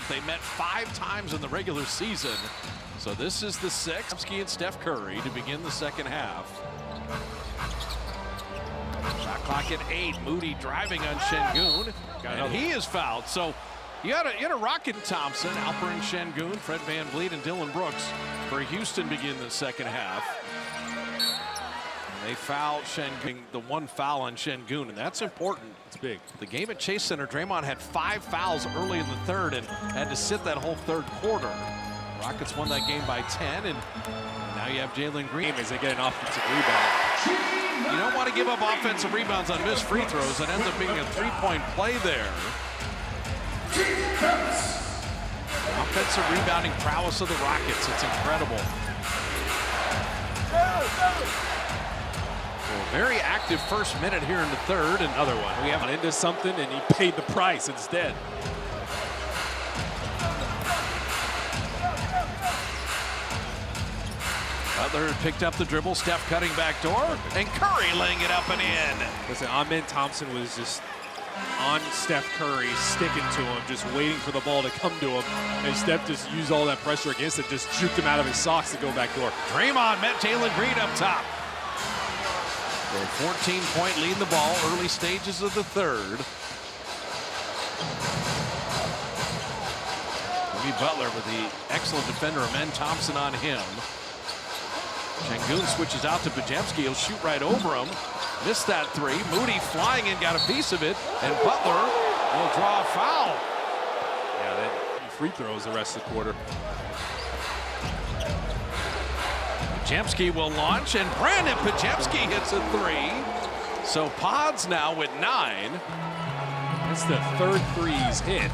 They met 5 times in the regular season. So this is the 6th. Ski and Steph Curry to begin the second half. Shot clock at 8. Moody driving on Şengün. And he is fouled. So you had a Rocket Thompson, Alperen Şengün, Fred VanVleet, and Dylan Brooks for Houston begin the second half. They fouled Şengün, the 1 foul on Şengün, and that's important. It's big. The game at Chase Center, Draymond had 5 fouls early in the third and had to sit that whole third quarter. Rockets won that game by 10, and now you have Jalen Green as they get an offensive rebound. You don't want to give up offensive rebounds on missed free throws. It ends up being a 3-point play there. Offensive rebounding prowess of the Rockets. It's incredible. So a very active first minute here in the third. And another one. We have into something, and he paid the price instead. Butler picked up the dribble. Steph cutting back door. And Curry laying it up and in. Listen, Amen Thompson was just on Steph Curry, sticking to him, just waiting for the ball to come to him. And Steph just used all that pressure against it, just juked him out of his socks to go back door. Draymond met Jalen Green up top. So a 14-point lead in the ball, early stages of the third. Jimmy Butler with the excellent defender, Amen Thompson, on him. Şengün switches out to Podziemski. He'll shoot right over him. Missed that 3. Moody flying in, got a piece of it. And Butler will draw a foul. Yeah, that free throws the rest of the quarter. Podziemski will launch, and Brandon Podziemski hits a 3. So Pods now with 9. It's the third 3 he's hit.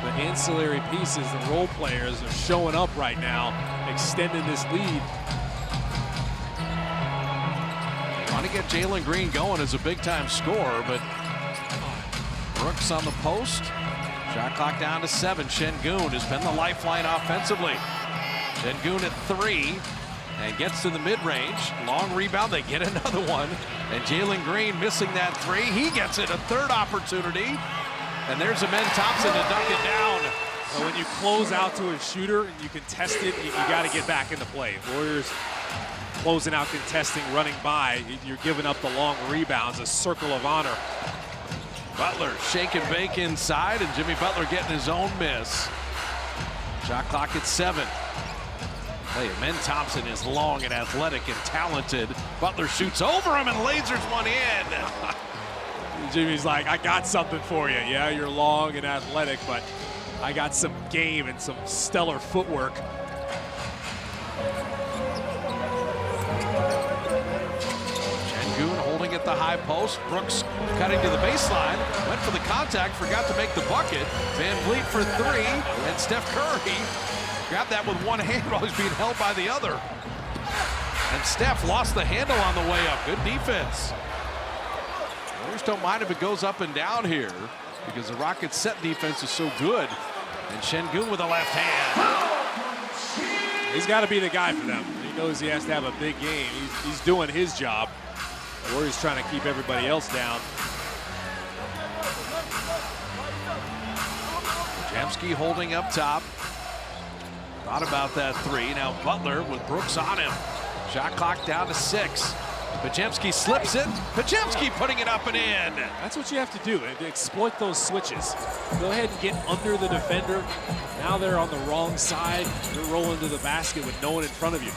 The ancillary pieces, the role players are showing up right now, extending this lead. Want to get Jalen Green going as a big-time scorer, but Brooks on the post. Shot clock down to 7. Şengün has been the lifeline offensively. Şengün at 3 and gets to the mid-range. Long rebound, they get another one. And Jalen Green missing that 3. He gets it, a third opportunity. And there's Amen Thompson to dunk it down. So when you close out to a shooter and you contest it, you got to get back into play. Warriors closing out, contesting, running by. You're giving up the long rebounds, a circle of honor. Butler shake and bake inside, and Jimmy Butler getting his own miss. Shot clock at 7. Hey, Amen Thompson is long and athletic and talented. Butler shoots over him and lasers one in. Jimmy's like, I got something for you. Yeah, you're long and athletic, but I got some game and some stellar footwork. Şengün holding at the high post. Brooks cutting to the baseline. Went for the contact, forgot to make the bucket. VanVleet for 3, and Steph Curry grabbed that with one hand while he's being held by the other. And Steph lost the handle on the way up. Good defense. Warriors don't mind if it goes up and down here because the Rockets' set defense is so good. And Şengün with a left hand. He's got to be the guy for them. He knows he has to have a big game. He's doing his job. The Warriors trying to keep everybody else down. Podziemski holding up top. Thought about that 3. Now Butler with Brooks on him. Shot clock down to 6. Podziemski slips it. Podziemski putting it up and in. That's what you have to do, exploit those switches. Go ahead and get under the defender. Now they're on the wrong side. You're rolling to the basket with no one in front of you.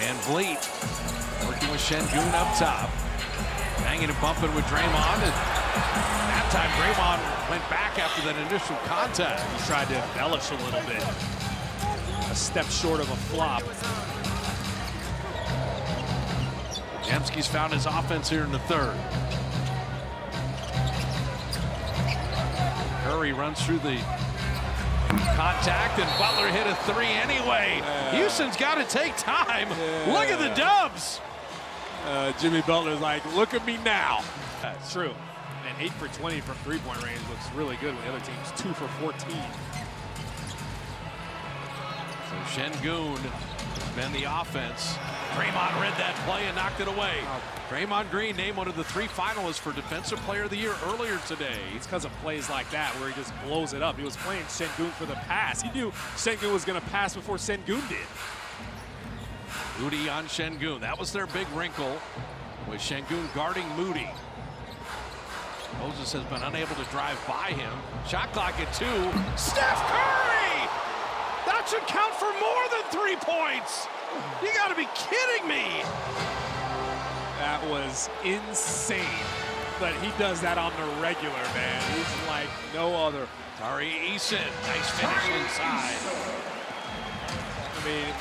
VanVleet working with Şengün up top. Hanging and bumping with Draymond. And that time Draymond went back after that initial contact. He tried to embellish a little bit. A step short of a flop. Podziemski's found his offense here in the third. Curry runs through the contact, and Butler hit a 3 anyway. Houston's got to take time. Look at the Dubs. Jimmy Butler's like, look at me now. That's true. And 8 for 20 from three-point range looks really good when the other team's 2 for 14. So Şengün Been the offense. Draymond read that play and knocked it away. Draymond Green named one of the 3 finalists for Defensive Player of the Year earlier today. It's because of plays like that where he just blows it up. He was playing Şengün for the pass. He knew Şengün was going to pass before Şengün did. Moody on Şengün. That was their big wrinkle, with Şengün guarding Moody. Moses has been unable to drive by him. Shot clock at 2. Steph Curry! That should count for more than 3 points. You got to be kidding me. That was insane. But he does that on the regular, man. He's like no other. Tari Eason, nice finish inside. I mean,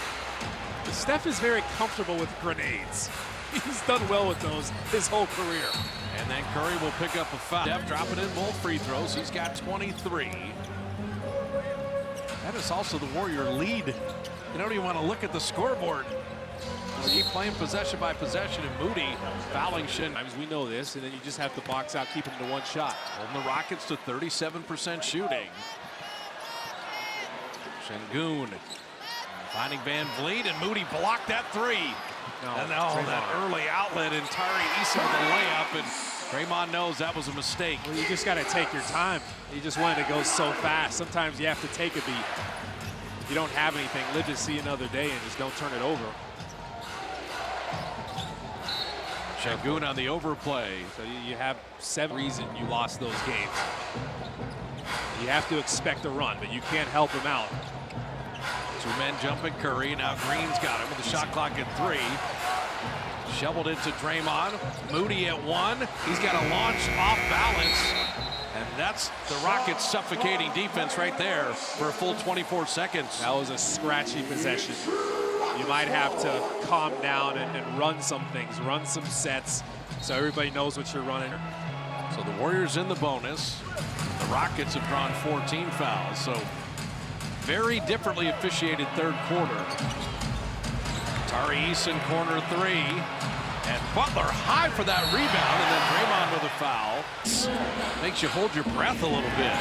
Steph is very comfortable with grenades. He's done well with those his whole career. And then Curry will pick up a foul. Steph dropping in both free throws. He's got 23. That is also the Warrior lead. You don't even want to look at the scoreboard. Just keep playing possession by possession, and Moody fouling Shin. We know this, and then you just have to box out, keep him to 1 shot. Holding the Rockets to 37% shooting. Şengün finding Van Vliet, and Moody blocked that 3. And that early outlet, and Tari Eason with a layup, and Draymond knows that was a mistake. Well, you just got to take your time. You just wanted to go so fast. Sometimes you have to take a beat. If you don't have anything, live to see another day and just don't turn it over. Şengün on the overplay. So you have 7 reasons you lost those games. You have to expect a run, but you can't help him out. 2 men jumping Curry. Now Green's got him with the shot clock at 3. Shoveled into Draymond. Moody at 1. He's got a launch off balance. And that's the Rockets' suffocating defense right there for a full 24 seconds. That was a scratchy possession. You might have to calm down and run some things, run some sets, so everybody knows what you're running. So the Warriors in the bonus. The Rockets have drawn 14 fouls. So very differently officiated third quarter. Tari Eason corner 3. And Butler high for that rebound, and then Draymond with a foul. Makes you hold your breath a little bit.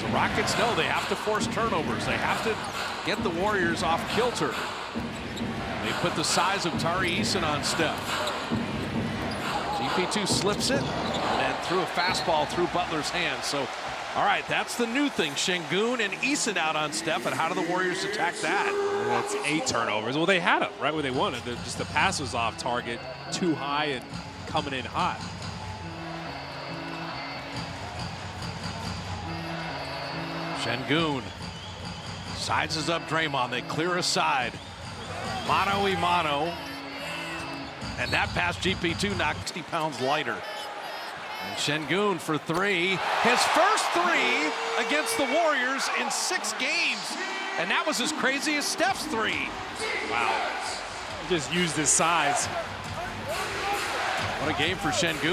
The Rockets know they have to force turnovers. They have to get the Warriors off kilter. They put the size of Tari Eason on Steph. GP2 slips it, and then threw a fastball through Butler's hands. So, all right, that's the new thing. Şengün and Eason out on Steph, and how do the Warriors attack that? That's 8 turnovers. Well, they had them right where they wanted. Just the pass was off target, too high and coming in hot. Şengün sizes up Draymond. They clear aside. Mano-a-mano. And that pass GP2 knocked 60 pounds lighter. And Şengün for 3. His first 3 against the Warriors in 6 games. And that was as crazy as Steph's 3. Wow. He just used his size. What a game for Şengün.